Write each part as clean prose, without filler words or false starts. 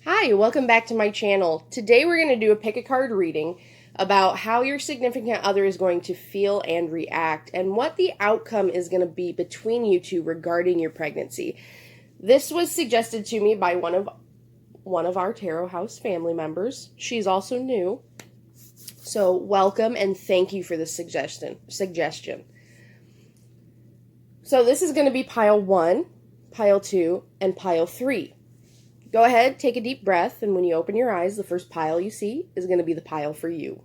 Hi, welcome back to my channel. Today we're going to do a pick a card reading about how your significant other is going to feel and react and what the outcome is going to be between you two regarding your pregnancy. This was suggested to me by one of our Tarot House family members. She's also new. So welcome and thank you for the suggestion. So this is going to be pile 1, pile 2, and pile 3. Go ahead, take a deep breath, and when you open your eyes, the first pile you see is going to be the pile for you.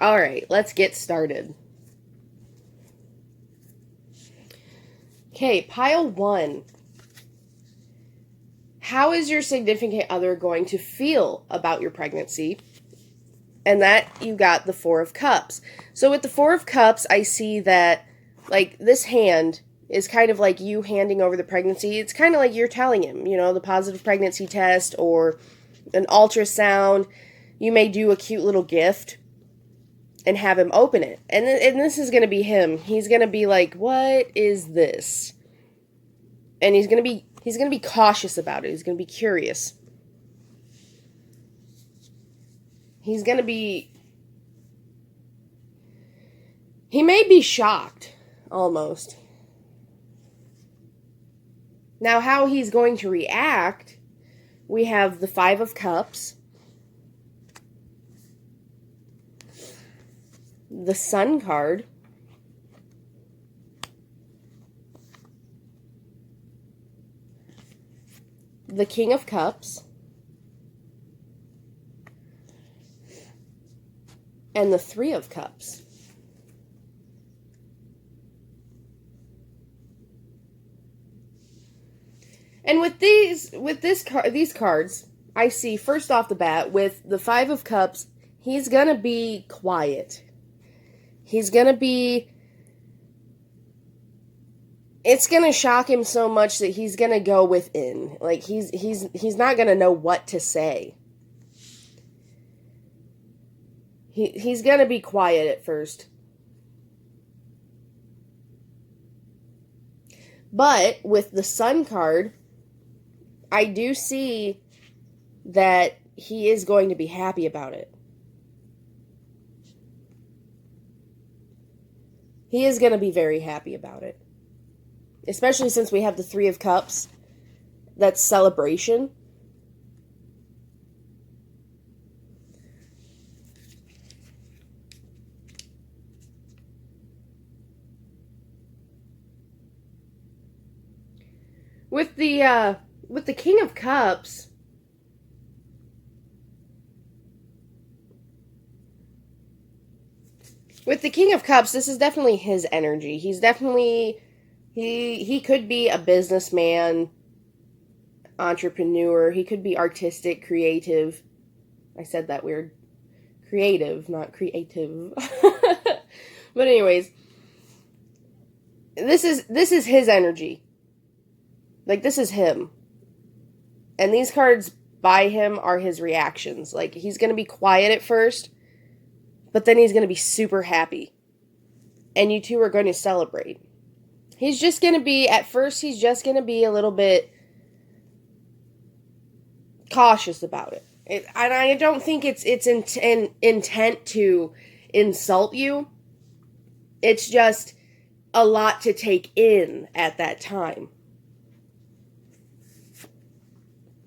All right, let's get started. Okay, pile 1. How is your significant other going to feel about your pregnancy? And that you got the 4 of Cups. So with the 4 of Cups, I see that, like, this hand is kind of like you handing over the pregnancy. It's kind of like you're telling him, the positive pregnancy test or an ultrasound. You may do a cute little gift and have him open it. And this is going to be him. He's going to be like, what is this? And he's going to be cautious about it. He's going to be curious. He may be shocked, almost. Now, how he's going to react, we have the 5 of Cups, the Sun card, the King of Cups, and the 3 of Cups. And with these cards, I see first off the bat with the 5 of Cups, he's going to be quiet. It's going to shock him so much that he's going to go within. Like he's not going to know what to say. He's going to be quiet at first. But with the Sun card, I do see that he is going to be happy about it. He is going to be very happy about it. Especially since we have the 3 of Cups. That's celebration. With the King of Cups, this is definitely his energy. He's definitely, he could be a businessman, entrepreneur. He could be artistic, creative. I said that weird. Creative, not creative. But anyways, this is his energy. Like, this is him. And these cards by him are his reactions. Like, he's going to be quiet at first, but then he's going to be super happy. And you two are going to celebrate. He's just going to be, at first, he's just going to be a little bit cautious about it. And I don't think it's intent to insult you. It's just a lot to take in at that time.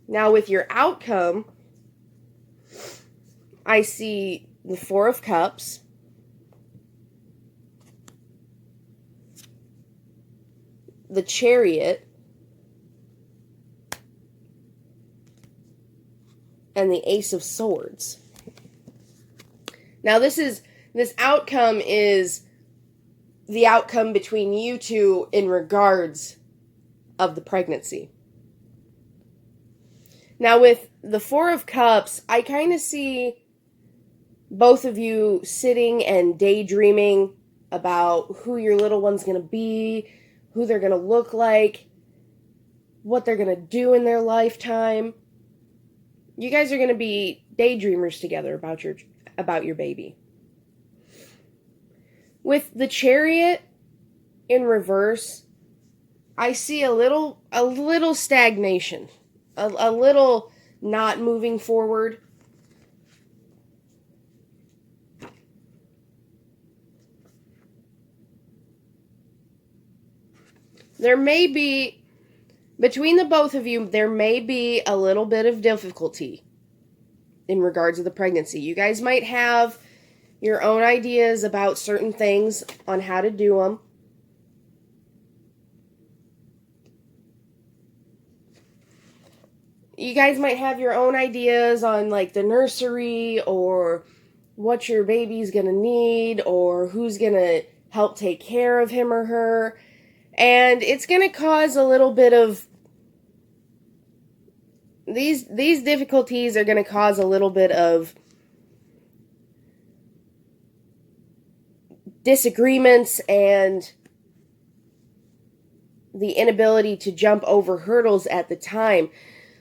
Now, with your outcome, I see the 4 of Cups, the Chariot, and the Ace of Swords. Now, this outcome is the outcome between you two in regards of the pregnancy. Now, with the 4 of Cups, I kind of see both of you sitting and daydreaming about who your little one's going to be, who they're going to look like, what they're going to do in their lifetime. You guys are going to be daydreamers together about your baby. With the Chariot in reverse, I see a little stagnation, a little not moving forward. There may be, between the both of you, there may be a little bit of difficulty in regards to the pregnancy. You guys might have your own ideas about certain things on how to do them. You guys might have your own ideas on like the nursery or what your baby's gonna need or who's gonna help take care of him or her. And it's gonna cause a little bit of these difficulties are gonna cause a little bit of disagreements and the inability to jump over hurdles at the time.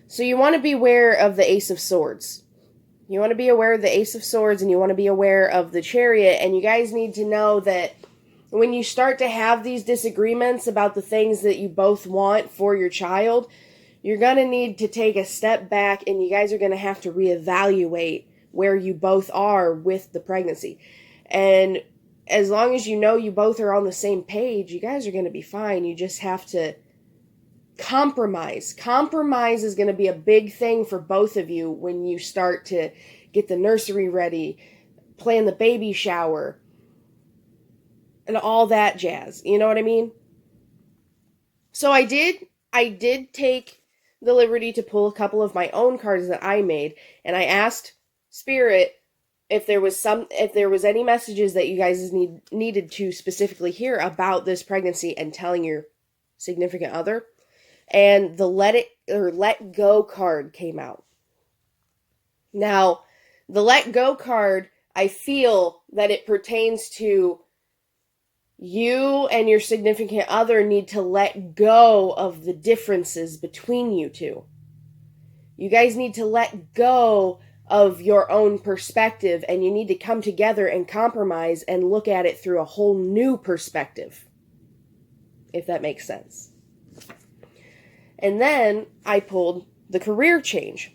So you want to be aware of the Ace of Swords. You want to be aware of the Ace of Swords, and you want to be aware of the Chariot. And you guys need to know that when you start to have these disagreements about the things that you both want for your child, you're going to need to take a step back, and you guys are going to have to reevaluate where you both are with the pregnancy. And as long as you know you both are on the same page, you guys are going to be fine. You just have to compromise. Compromise is going to be a big thing for both of you when you start to get the nursery ready, plan the baby shower, and all that jazz. You know what I mean? So I did take the liberty to pull a couple of my own cards that I made, and I asked Spirit if there was any messages that you guys needed to specifically hear about this pregnancy and telling your significant other. And the let go card came out. Now, the let go card, I feel that it pertains to you and your significant other need to let go of the differences between you two. You guys need to let go of your own perspective, and you need to come together and compromise and look at it through a whole new perspective, if that makes sense. And then I pulled the career change.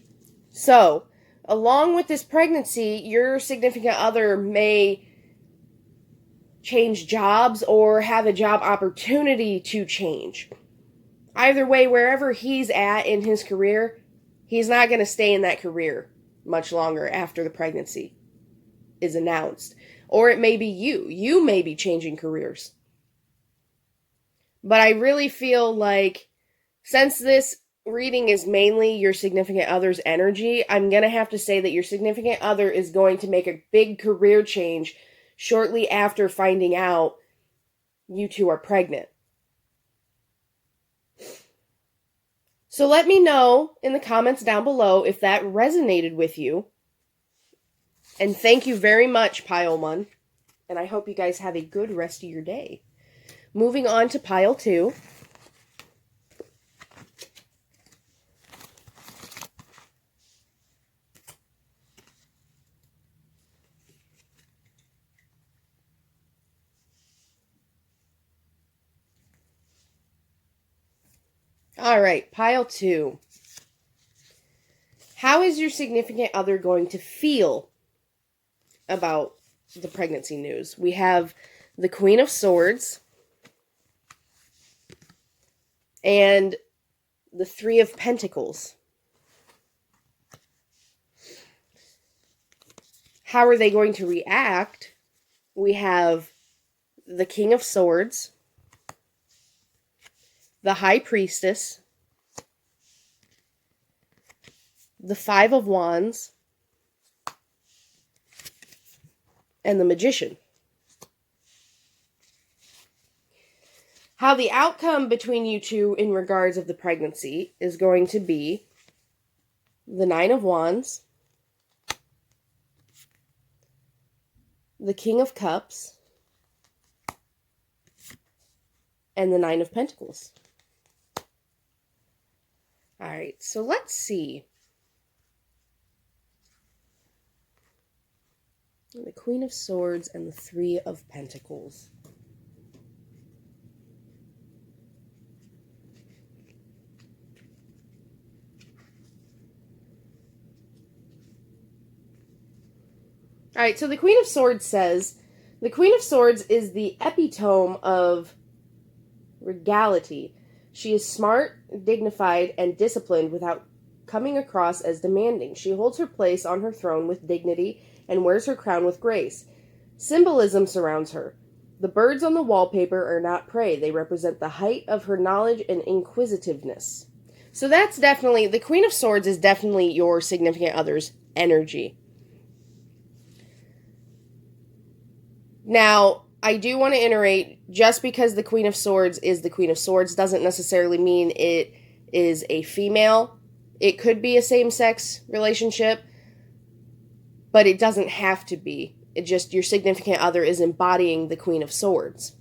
So, along with this pregnancy, your significant other may change jobs or have a job opportunity to change. Either way, wherever he's at in his career, he's not going to stay in that career much longer after the pregnancy is announced. Or it may be you. You may be changing careers. But I really feel like, since this reading is mainly your significant other's energy, I'm going to have to say that your significant other is going to make a big career change shortly after finding out you two are pregnant. So let me know in the comments down below if that resonated with you. And thank you very much, Pile 1. And I hope you guys have a good rest of your day. Moving on to Pile 2. All right, Pile 2. How is your significant other going to feel about the pregnancy news? We have the Queen of Swords and the Three of Pentacles. How are they going to react? We have the King of Swords, the High Priestess, the Five of Wands, and the Magician. How the outcome between you two in regards of the pregnancy is going to be the Nine of Wands, the King of Cups, and the Nine of Pentacles. All right, so let's see. The Queen of Swords and the Three of Pentacles. All right, so the Queen of Swords says, the Queen of Swords is the epitome of regality. She is smart, dignified, and disciplined without coming across as demanding. She holds her place on her throne with dignity and wears her crown with grace. Symbolism surrounds her. The birds on the wallpaper are not prey. They represent the height of her knowledge and inquisitiveness. So that's definitely, the Queen of Swords is definitely your significant other's energy. Now, I do want to iterate, just because the Queen of Swords is the Queen of Swords doesn't necessarily mean it is a female. It could be a same-sex relationship, but it doesn't have to be. It just, your significant other is embodying the Queen of Swords.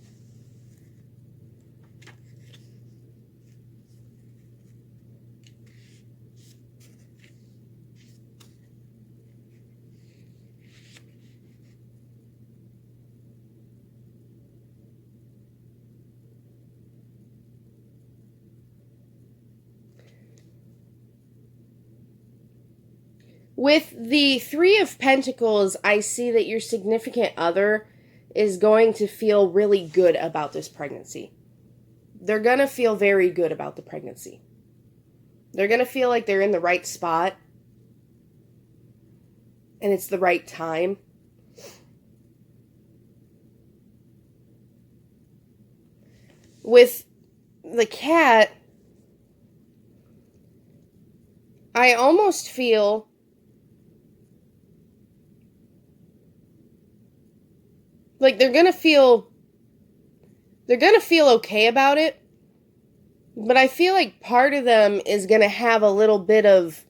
With the Three of Pentacles, I see that your significant other is going to feel really good about this pregnancy. They're going to feel very good about the pregnancy. They're going to feel like they're in the right spot. And it's the right time. With the cat, I almost feel like they're gonna feel okay about it, but I feel like part of them is gonna have a little bit of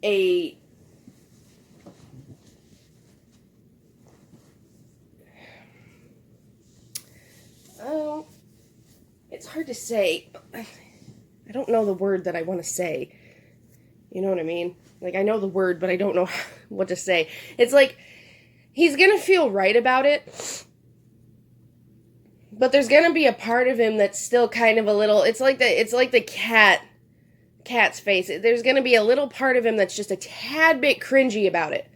a it's hard to say. I don't know the word that I want to say. You know what I mean? Like, I know the word, but I don't know what to say. It's like, he's gonna feel right about it, but there's gonna be a part of him that's still kind of a little, it's like the cat's face. There's gonna be a little part of him that's just a tad bit cringy about it.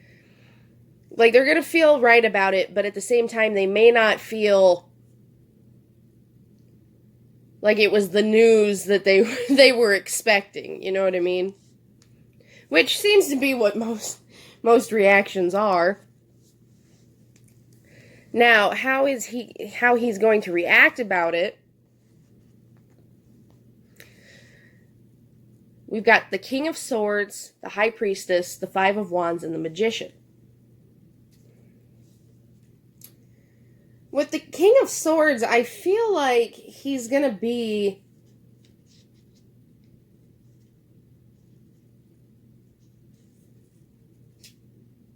Like, they're gonna feel right about it, but at the same time, they may not feel like it was the news that they were expecting. You know what I mean? Which seems to be what most reactions are. Now, how he's going to react about it? We've got the King of Swords, the High Priestess, the Five of Wands, and the Magician. With the King of Swords, I feel like he's going to be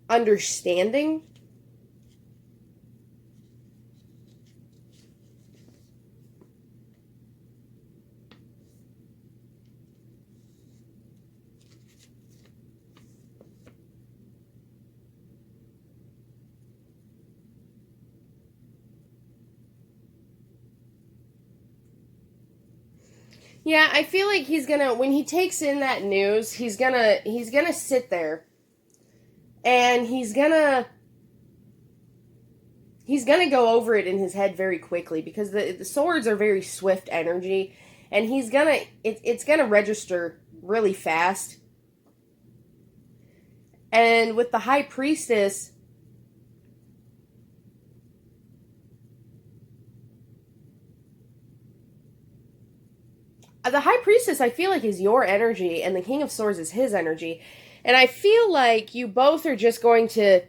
understanding. Yeah, I feel like he's gonna, when he takes in that news, he's gonna sit there and he's gonna go over it in his head very quickly, because the swords are very swift energy, and it's gonna register really fast. And with the High Priestess, I feel like, is your energy, and the King of Swords is his energy. And I feel like you both are just going to,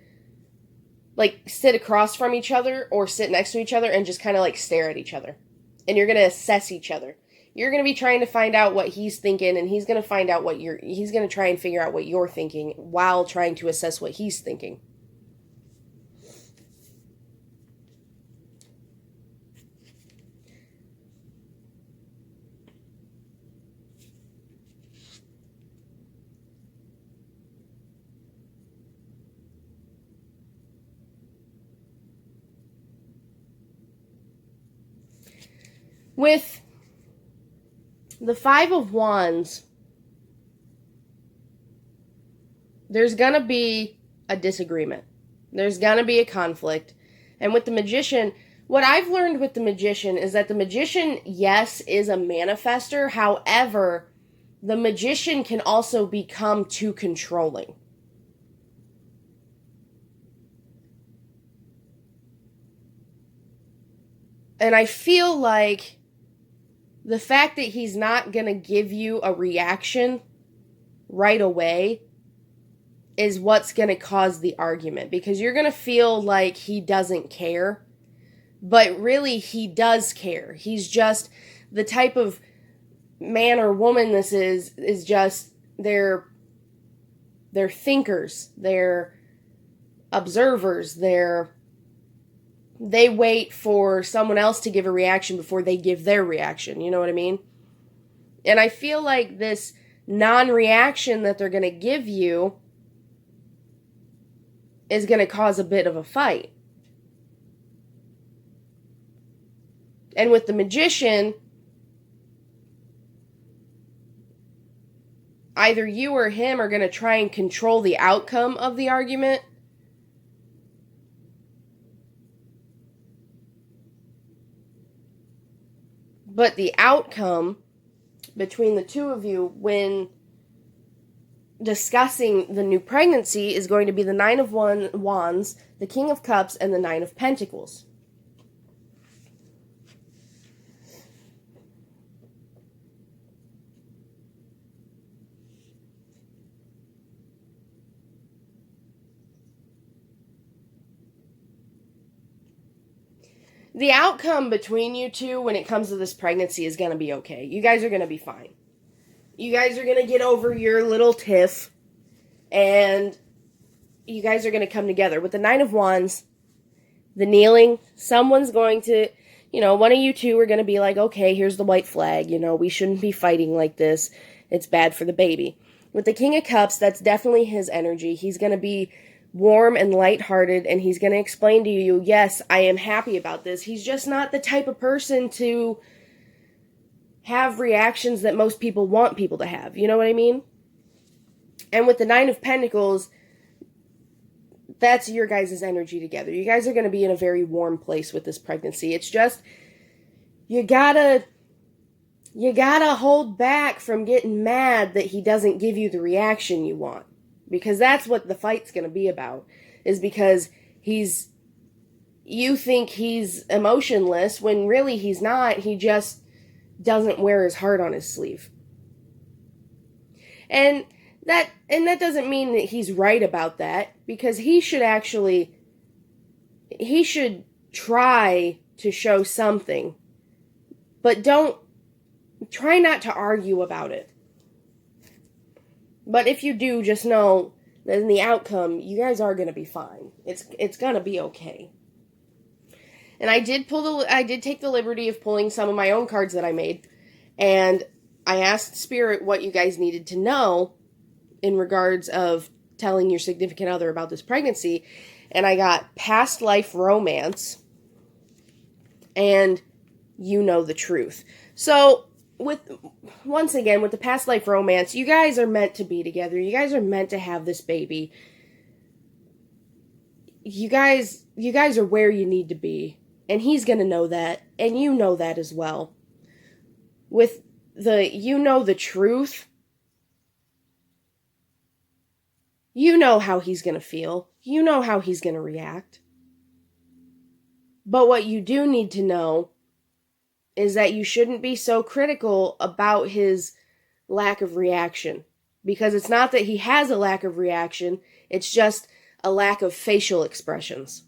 like, sit across from each other or sit next to each other and just kind of, like, stare at each other. And you're going to assess each other. You're going to be trying to find out what he's thinking, and he's going to find out he's going to try and figure out what you're thinking while trying to assess what he's thinking. With the Five of Wands, there's going to be a disagreement. There's going to be a conflict. And with the Magician, what I've learned with the Magician is that the Magician, yes, is a manifester. However, the Magician can also become too controlling. And I feel like the fact that he's not going to give you a reaction right away is what's going to cause the argument. Because you're going to feel like he doesn't care. But really, he does care. He's just the type of man or woman this is just they're thinkers. They're observers. They wait for someone else to give a reaction before they give their reaction. You know what I mean? And I feel like this non-reaction that they're going to give you is going to cause a bit of a fight. And with the Magician, either you or him are going to try and control the outcome of the argument. But the outcome between the two of you when discussing the new pregnancy is going to be the Nine of Wands, the King of Cups, and the Nine of Pentacles. The outcome between you two when it comes to this pregnancy is going to be okay. You guys are going to be fine. You guys are going to get over your little tiff, and you guys are going to come together. With the Nine of Wands, the kneeling, someone's going to, one of you two are going to be like, okay, here's the white flag. We shouldn't be fighting like this. It's bad for the baby. With the King of Cups, that's definitely his energy. He's going to be warm and lighthearted, and he's going to explain to you, yes, I am happy about this. He's just not the type of person to have reactions that most people want people to have. You know what I mean? And with the Nine of Pentacles, that's your guys' energy together. You guys are going to be in a very warm place with this pregnancy. It's just, you gotta hold back from getting mad that he doesn't give you the reaction you want. Because that's what the fight's going to be about. Is because you think he's emotionless when really he's not. He just doesn't wear his heart on his sleeve. And that doesn't mean that he's right about that. Because he should try to show something. But try not to argue about it. But if you do, just know that in the outcome, you guys are going to be fine. It's going to be okay. And I did take the liberty of pulling some of my own cards that I made, and I asked Spirit what you guys needed to know in regards of telling your significant other about this pregnancy, and I got past life romance, and you know the truth. So, once again, with the past life romance, you guys are meant to be together. You guys are meant to have this baby. You guys are where you need to be. And he's going to know that. And you know that as well. With you know the truth. You know how he's going to feel. You know how he's going to react. But what you do need to know is that you shouldn't be so critical about his lack of reaction. Because it's not that he has a lack of reaction, it's just a lack of facial expressions.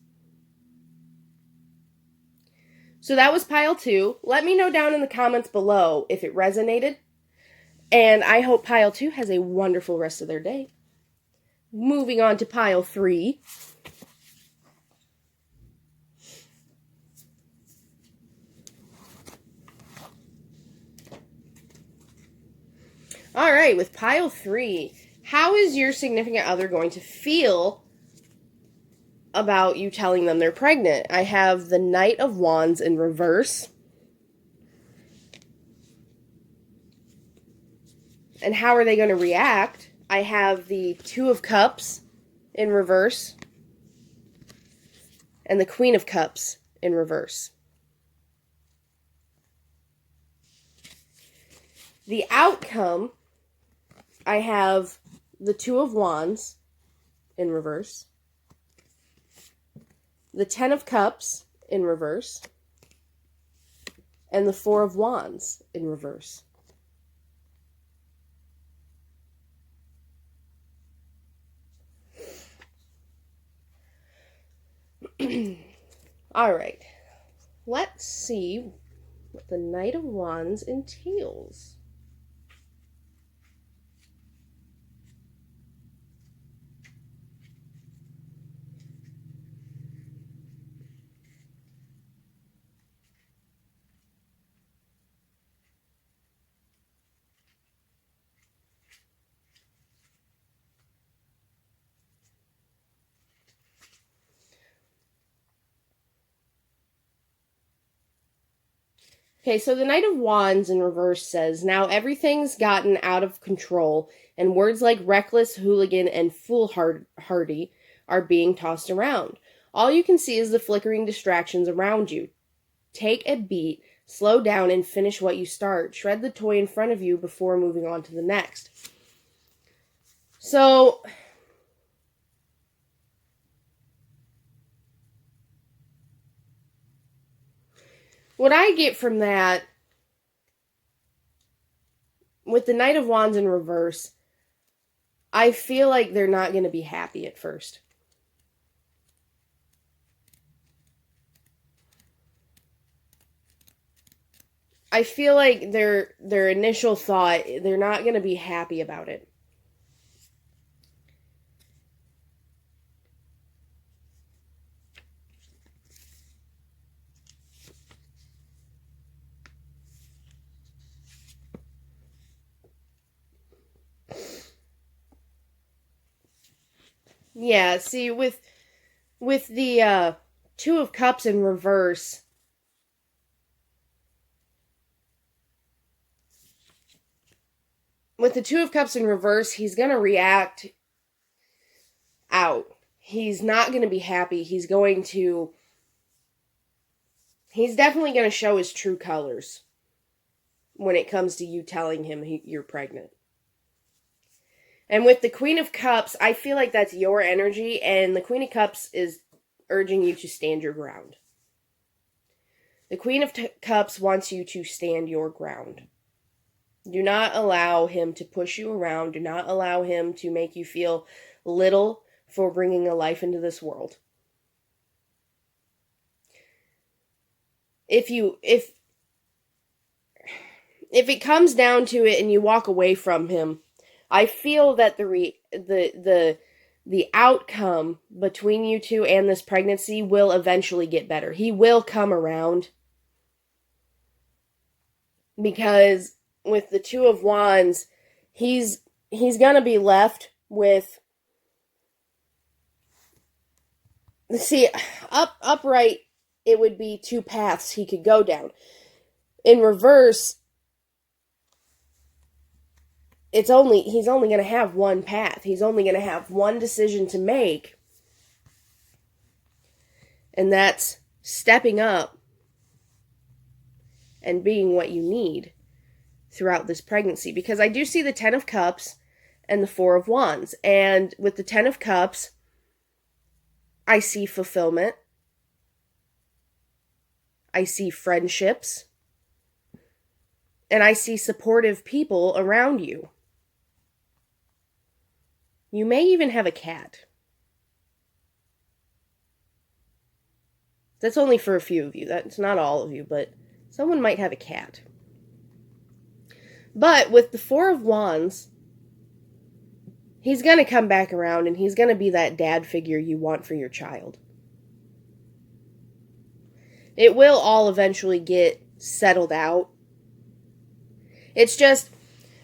So that was pile 2. Let me know down in the comments below if it resonated. And I hope pile 2 has a wonderful rest of their day. Moving on to pile 3. All right, with pile 3, how is your significant other going to feel about you telling them they're pregnant? I have the Knight of Wands in reverse. And how are they going to react? I have the Two of Cups in reverse and the Queen of Cups in reverse. The outcome, I have the Two of Wands in reverse, the Ten of Cups in reverse, and the Four of Wands in reverse. All right, let's see what the Knight of Wands entails. Okay, so the Knight of Wands in reverse says, now everything's gotten out of control, and words like reckless, hooligan, and foolhardy are being tossed around. All you can see is the flickering distractions around you. Take a beat, slow down, and finish what you start. Shred the toy in front of you before moving on to the next. So, what I get from that, with the Knight of Wands in reverse, I feel like they're not going to be happy at first. I feel like their initial thought, they're not going to be happy about it. Yeah, see, with the Two of Cups in reverse, with the Two of Cups in reverse, he's going to react out. He's not going to be happy. He's definitely going to show his true colors when it comes to you telling him you're pregnant. And with the Queen of Cups, I feel like that's your energy, and the Queen of Cups is urging you to stand your ground. The Queen of Cups wants you to stand your ground. Do not allow him to push you around. Do not allow him to make you feel little for bringing a life into this world. If it comes down to it and you walk away from him, I feel that the outcome between you two and this pregnancy will eventually get better. He will come around, because with the Two of Wands, he's gonna be left with, see, upright, it would be two paths he could go down. In reverse, he's only going to have one path. He's only going to have one decision to make. And that's stepping up and being what you need throughout this pregnancy. Because I do see the Ten of Cups and the Four of Wands. And with the Ten of Cups, I see fulfillment. I see friendships. And I see supportive people around you. You may even have a cat. That's only for a few of you. That's not all of you, but someone might have a cat. But with the Four of Wands, he's going to come back around and he's going to be that dad figure you want for your child. It will all eventually get settled out. It's just,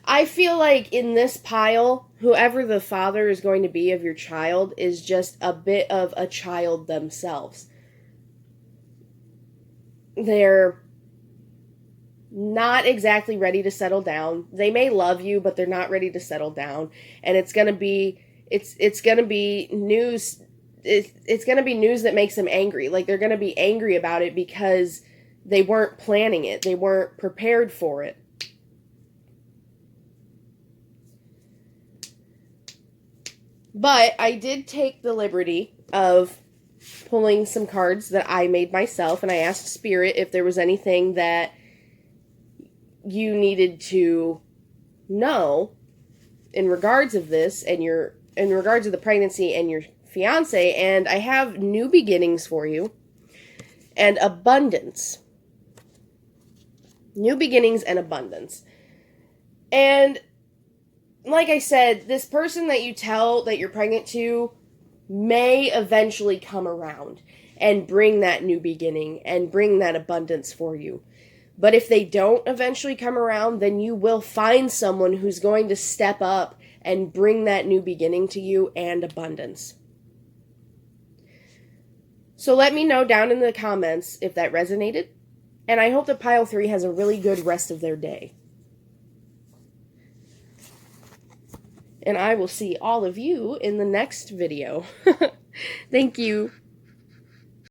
I feel like in this pile, whoever the father is going to be of your child is just a bit of a child themselves. They're not exactly ready to settle down. They may love you, but they're not ready to settle down. And it's going to be news. It's going to be news that makes them angry. Like, they're going to be angry about it because they weren't planning it. They weren't prepared for it. But I did take the liberty of pulling some cards that I made myself, and I asked Spirit if there was anything that you needed to know in regards of this and in regards of the pregnancy and your fiance. And I have new beginnings for you and abundance. New beginnings and abundance. And like I said, this person that you tell that you're pregnant to may eventually come around and bring that new beginning and bring that abundance for you. But if they don't eventually come around, then you will find someone who's going to step up and bring that new beginning to you and abundance. So let me know down in the comments if that resonated. And I hope that Pile 3 has a really good rest of their day. And I will see all of you in the next video. Thank you.